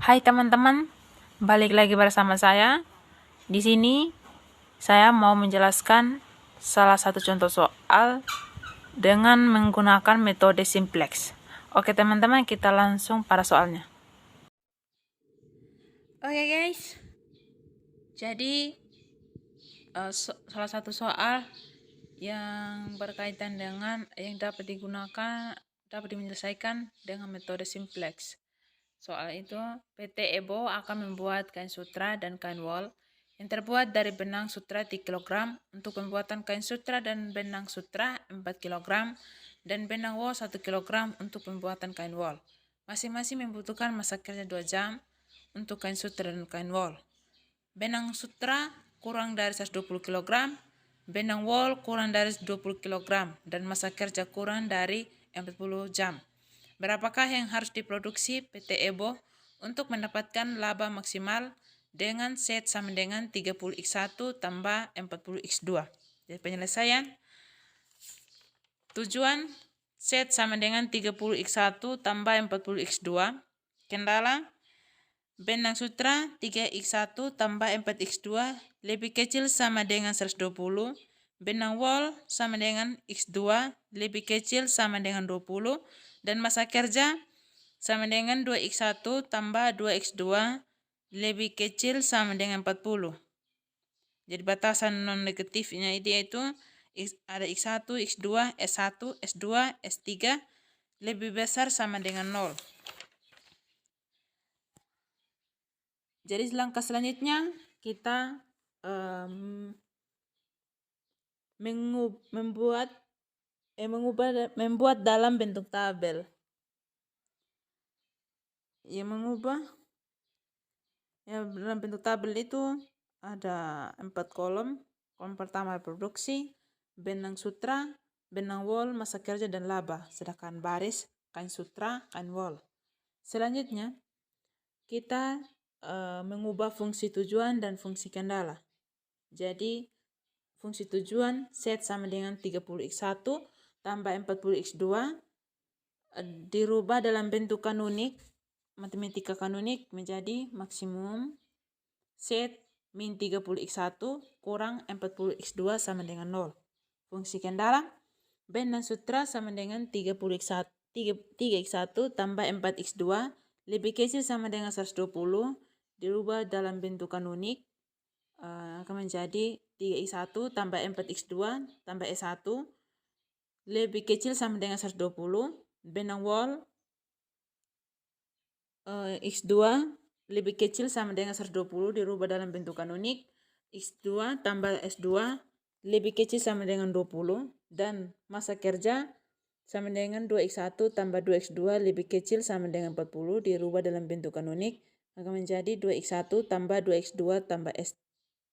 Hai teman-teman, balik lagi bersama saya. Di sini saya mau menjelaskan salah satu contoh soal dengan menggunakan metode simplex. Oke teman-teman, kita langsung pada soalnya. Oke guys, jadi salah satu soal yang berkaitan dengan yang dapat dinyelesaikan dengan metode simplex. Soal itu, PT Ebo akan membuat kain sutra dan kain wol yang terbuat dari benang sutra 3 kg. Untuk pembuatan kain sutra dan benang sutra 4 kg dan benang wol 1 kg untuk pembuatan kain wol. Masing-masing membutuhkan masa kerja 2 jam untuk kain sutra dan kain wol. Benang sutra kurang dari 120 kg, benang wol kurang dari 20 kg, dan masa kerja kurang dari 40 jam. Berapakah yang harus diproduksi PT Ebo untuk mendapatkan laba maksimal dengan set sama dengan 30x1 tambah 40x2? Jadi penyelesaian. Tujuan set sama dengan 30x1 tambah 40x2. Kendala benang sutra 3x1 tambah 4x2 lebih kecil sama dengan 120. Benang wol sama dengan x2 lebih kecil sama dengan 20. Dan masa kerja sama dengan 2x1 tambah 2x2 lebih kecil sama dengan 40. Jadi batasan non negatifnya itu ada x1, x2, s1, s2, s3 lebih besar sama dengan 0. Jadi langkah selanjutnya kita membuat dalam bentuk tabel. Dalam bentuk tabel itu ada 4 kolom. Kolom pertama produksi, benang sutra, benang wol, masa kerja, dan laba. Sedangkan baris kain sutra, kain wol. Selanjutnya kita mengubah fungsi tujuan dan fungsi kendala. Jadi fungsi tujuan set sama dengan 30x1 tambah 40x2 dirubah dalam bentuk kanonik, matematika kanonik, menjadi maksimum set min 30x1 kurang 40x2 sama dengan 0. Fungsi kendala benang sutra sama dengan 3x1 tambah 4x2 lebih kecil sama dengan 120 dirubah dalam bentuk kanonik akan menjadi 3x1 tambah 4x2 tambah s1 lebih kecil sama dengan 120. Benang wol x2 lebih kecil sama dengan 120 dirubah dalam bentuk kanonik. X2 tambah S2 lebih kecil sama dengan 20. Dan masa kerja sama dengan 2x1 tambah 2x2 lebih kecil sama dengan 40 dirubah dalam bentuk kanonik akan menjadi 2x1 tambah 2x2 tambah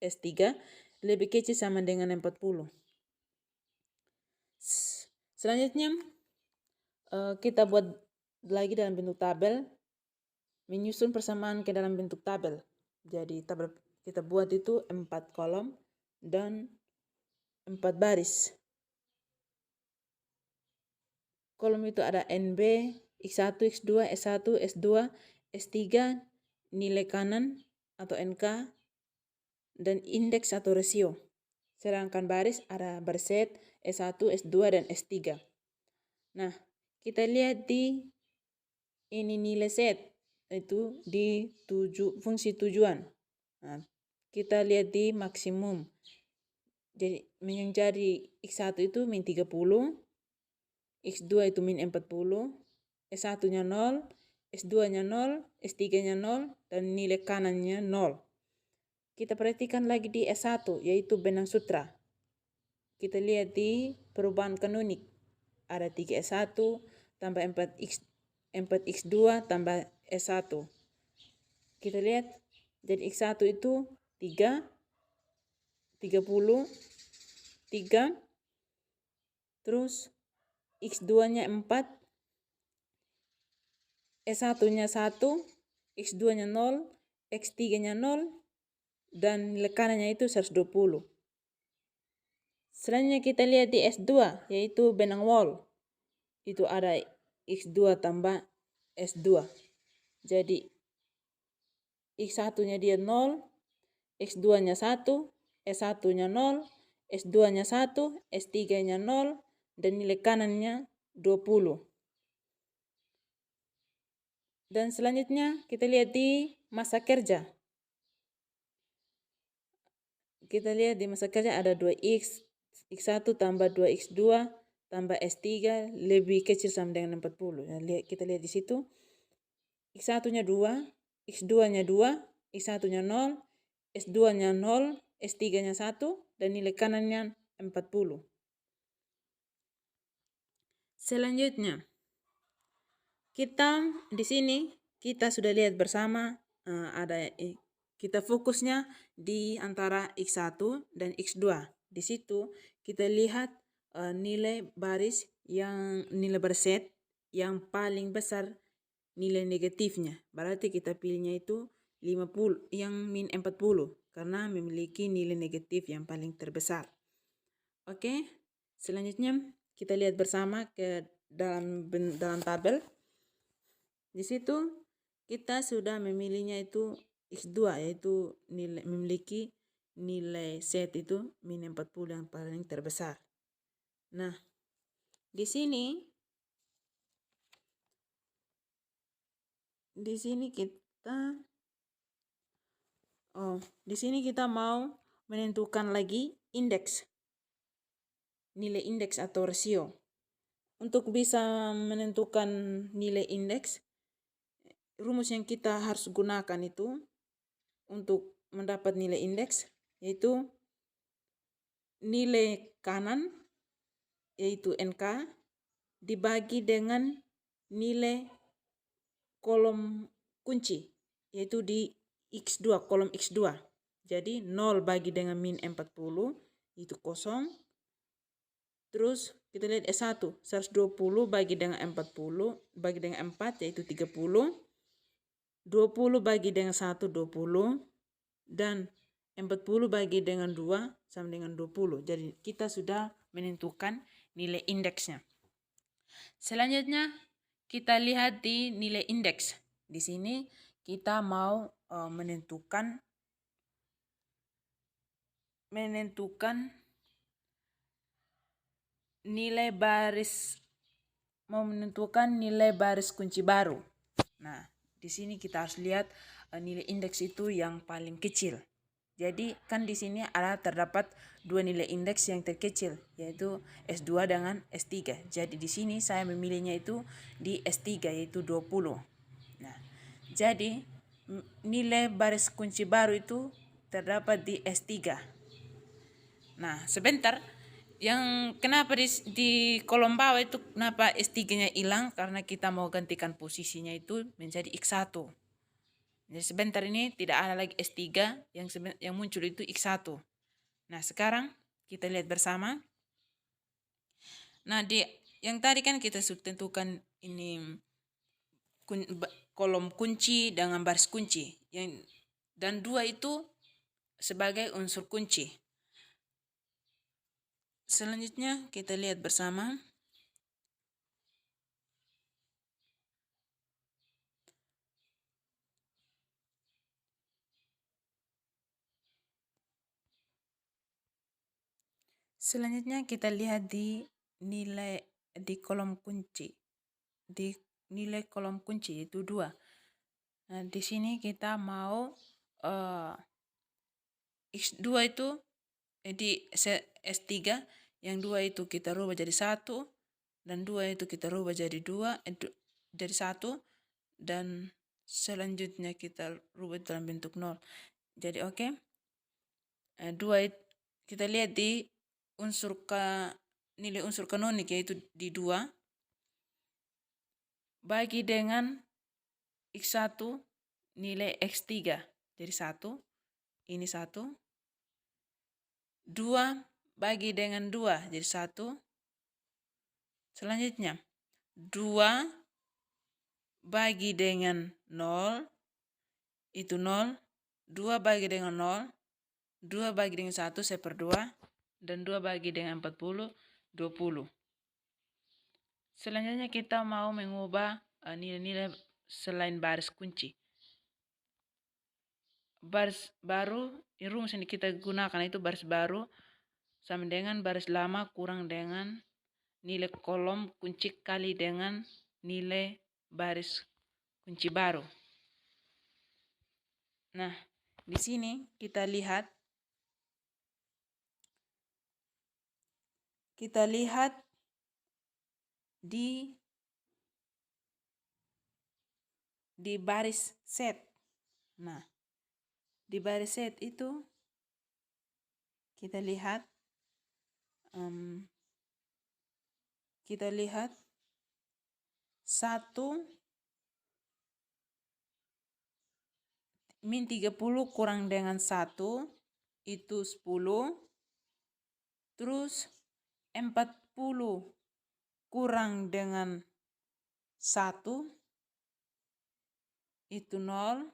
S3 lebih kecil sama dengan 40. Selanjutnya kita buat lagi dalam bentuk tabel, menyusun persamaan ke dalam bentuk tabel. Jadi tabel kita buat itu 4 kolom dan 4 baris. Kolom itu ada NB, X1, X2, S1, S2, S3, nilai kanan atau NK, dan indeks atau rasio. Sedangkan baris ada berset S1, S2, dan S3. Nah, kita lihat di ini nilai set itu di fungsi tujuan. Nah, kita lihat di maksimum. Jadi yang jadi X1 itu min 30, X2 itu min 40, S1-nya 0, S2-nya 0, S3-nya 0, dan nilai kanannya 0. Kita perhatikan lagi di S1, yaitu benang sutra. Kita lihat di perubahan kanonik. Ada 3S1 tambah 4X2 tambah S1. Kita lihat, jadi X1 itu 3, 30, 3, terus X2-nya 4, S1-nya 1, X2-nya 0, X3-nya 0, dan nilai kanannya itu 120. Selanjutnya kita lihat di S2, yaitu benang wol. Itu ada X2 tambah S2. Jadi X1-nya dia 0, X2-nya 1, S1-nya 0, S2-nya 1, S3-nya 0, dan nilai kanannya 20. Dan selanjutnya kita lihat di masa kerja. Kita lihat di masa kerja ada 2X, X1 tambah 2X2 tambah S3 lebih kecil sama dengan 40. Nah, kita lihat di situ. X1-nya 2, X2-nya 2, X1-nya 0, S2-nya 0, S3-nya 1, dan nilai kanannya 40. Selanjutnya, kita di sini kita sudah lihat bersama kita fokusnya di antara X1 dan X2. Di situ kita lihat nilai baris set yang paling besar nilai negatifnya. Berarti kita pilihnya itu 50 yang min 40 karena memiliki nilai negatif yang paling terbesar. Oke, selanjutnya kita lihat bersama ke dalam tabel. Di situ kita sudah memilihnya itu X2, yaitu memiliki nilai set itu min 40 yang paling terbesar. Nah, di sini kita mau menentukan lagi indeks. Nilai indeks atau rasio. Untuk bisa menentukan nilai indeks, rumus yang kita harus gunakan itu untuk mendapat nilai indeks yaitu nilai kanan yaitu NK dibagi dengan nilai kolom kunci yaitu di X2, kolom X2. Jadi 0 bagi dengan min 40 itu kosong. Terus kita lihat S1, 120 bagi dengan 40 bagi dengan 4 yaitu 30. 20 bagi dengan 1, 20. Dan 40 bagi dengan 2 sama dengan 20. Jadi kita sudah menentukan nilai indeksnya. Selanjutnya kita lihat di nilai indeks. Di sini kita mau menentukan nilai baris kunci baru. Nah, di sini kita harus lihat nilai indeks itu yang paling kecil. Jadi kan di sini terdapat dua nilai indeks yang terkecil yaitu S2 dengan S3. Jadi di sini saya memilihnya itu di S3 yaitu 20. Nah, jadi nilai baris kunci baru itu terdapat di S3. Nah, sebentar. Yang kenapa di kolom bawah itu kenapa S3-nya hilang? Karena kita mau gantikan posisinya itu menjadi X1. Jadi sebentar ini tidak ada lagi S3, yang muncul itu X1. Nah, sekarang kita lihat bersama. Nah, yang tadi kan kita sudah tentukan ini kolom kunci dengan baris kunci. Dan 2 itu sebagai unsur kunci. Selanjutnya kita lihat bersama. Selanjutnya kita lihat di nilai di kolom kunci. Di nilai kolom kunci itu 2. Nah, di sini kita mau X2 itu di S3 yang 2 itu kita rubah jadi 1 dan 2 itu kita rubah jadi 2 jadi 1 dan selanjutnya kita rubah dalam bentuk 0. Jadi oke. 2 kita lihat di nilai unsur kanonik yaitu di 2 bagi dengan X1 nilai X3 jadi 1. Ini 1. 2 bagi dengan 2 jadi 1. Selanjutnya 2 bagi dengan 0 itu 0. 2 bagi dengan 0. 2 bagi dengan 1 1/2. Dan 2 bagi dengan 40 20. Selanjutnya kita mau mengubah nilai-nilai selain baris kunci. baris baru, rumus yang kita gunakan itu baris baru sama dengan baris lama kurang dengan nilai kolom kunci kali dengan nilai baris kunci baru. Nah, di sini kita lihat di baris set. Nah, di baris set itu kita lihat satu min 30 kurang dengan 1 itu 10. Terus 40 kurang dengan 1 itu 0.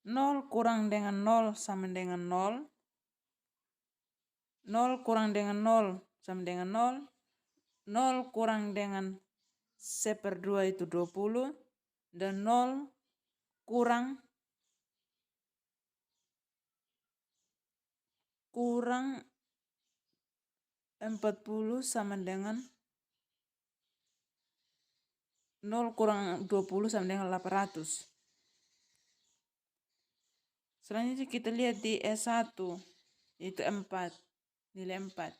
0 kurang dengan 0 sama dengan 0. 0 kurang dengan 0 sama dengan 0. 0 kurang dengan 1/2 itu 20. Dan 0 kurang 40 sama dengan 0 kurang 20 sama dengan 800. Selanjutnya kita lihat di S1 itu 4, nilai 4.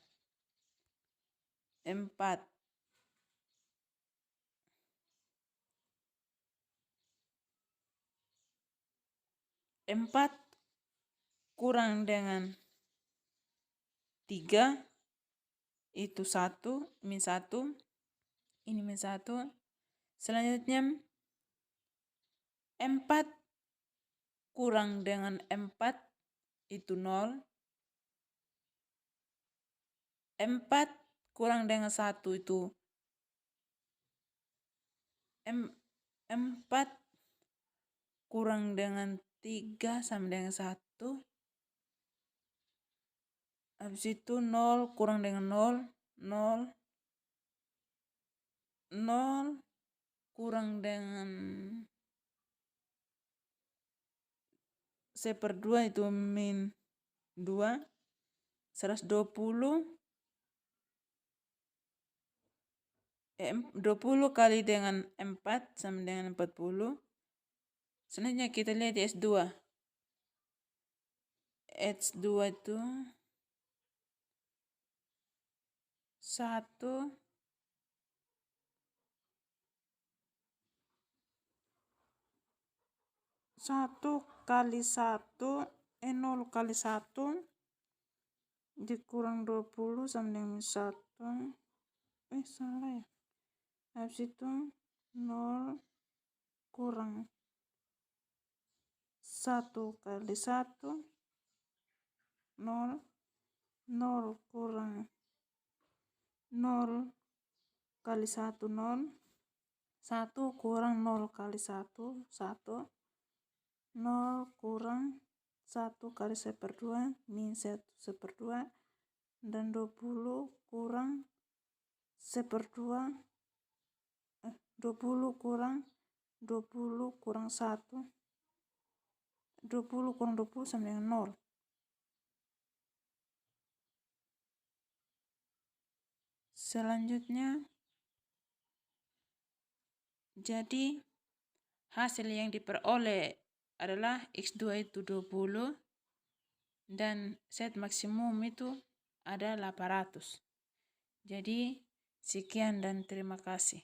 4 kurang dengan 3 itu 1, min 1. Ini min 1. Selanjutnya 4 kurang dengan 4 itu 0. 4 kurang dengan 1 itu 4 kurang dengan 3 sama dengan 1. Habis itu 0 kurang dengan 0. 0 kurang dengan 1/2 itu min 2. 120. 20 kali dengan 4 sama dengan 40. Selanjutnya kita lihat di S2. S2 itu 1 kali 1 0 kali 1 dikurang 20 sama dengan 1. Salah ya. Habis itu 0 kurang 1 kali 1 0. 0 kurang 0 kali 1 0. 1 kurang 0 kali 1 1. 0 kurang 1 kali 1/2 min 1/2. Dan 20 kurang 1/2. 20 kurang 1. 20 kurang 20 sama dengan 0. Selanjutnya, jadi hasil yang diperoleh adalah X2 itu 20 dan set maksimum itu ada 800. Jadi sekian dan terima kasih.